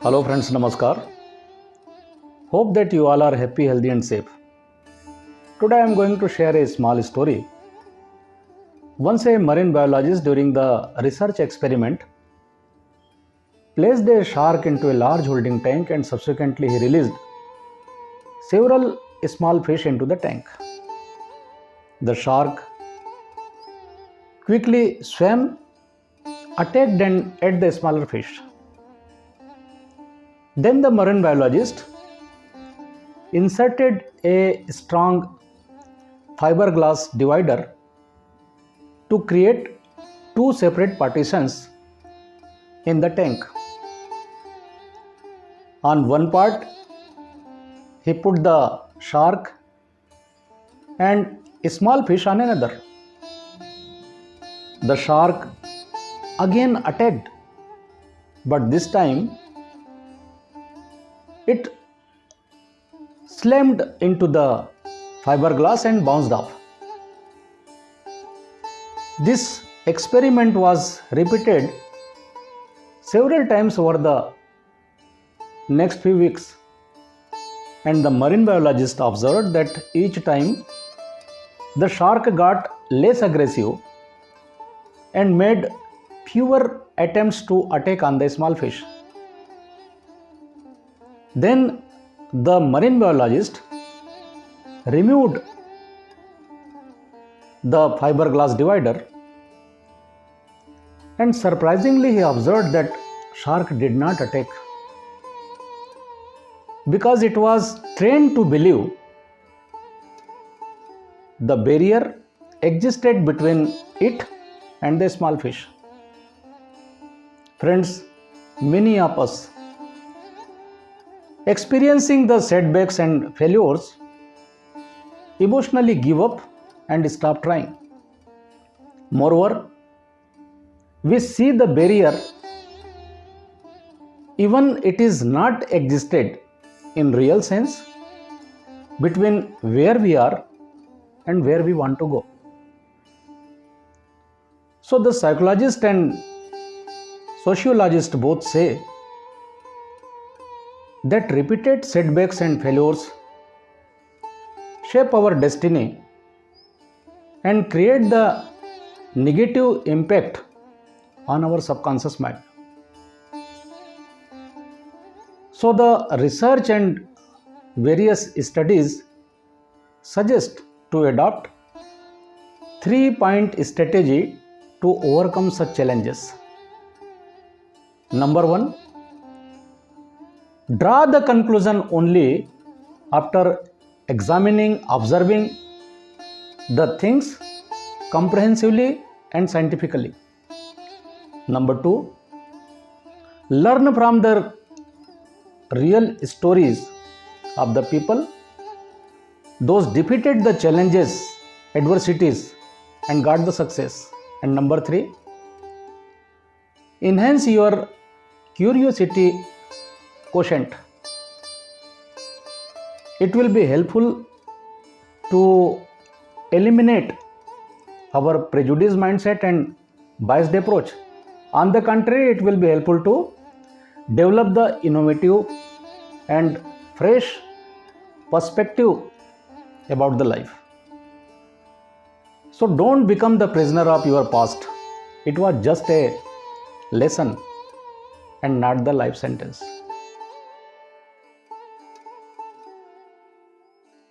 Hello friends, Namaskar. Hope that you all are happy, healthy and safe. Today I am going to share a small story. Once a marine biologist during the research experiment placed a shark into a large holding tank and subsequently he released several small fish into the tank. The shark quickly swam, attacked and ate the smaller fish. Then the marine biologist inserted a strong fiberglass divider to create two separate partitions in the tank. On one part, he put the shark and a small fish on another. The shark again attacked, but this time it slammed into the fiberglass and bounced off. This experiment was repeated several times over the next few weeks, and the marine biologist observed that each time the shark got less aggressive and made fewer attempts to attack on the small fish. Then the marine biologist removed the fiberglass divider, and surprisingly he observed that shark did not attack because it was trained to believe the barrier existed between it and the small fish. Friends, many of us experiencing the setbacks and failures emotionally give up and stop trying. Moreover, we see the barrier even it is not existed in real sense between where we are and where we want to go. So the psychologist and sociologist both say that repeated setbacks and failures shape our destiny and create the negative impact on our subconscious mind. So the research and various studies suggest to adopt 3-point strategy to overcome such challenges. Number 1, draw the conclusion only after examining, observing the things comprehensively and scientifically. Number 2, learn from the real stories of the people, those defeated the challenges, adversities and got the success. And number 3, enhance your curiosity quotient. It will be helpful to eliminate our prejudiced mindset and biased approach. On the contrary, it will be helpful to develop the innovative and fresh perspective about the life. So don't become the prisoner of your past. It was just a lesson and not the life sentence.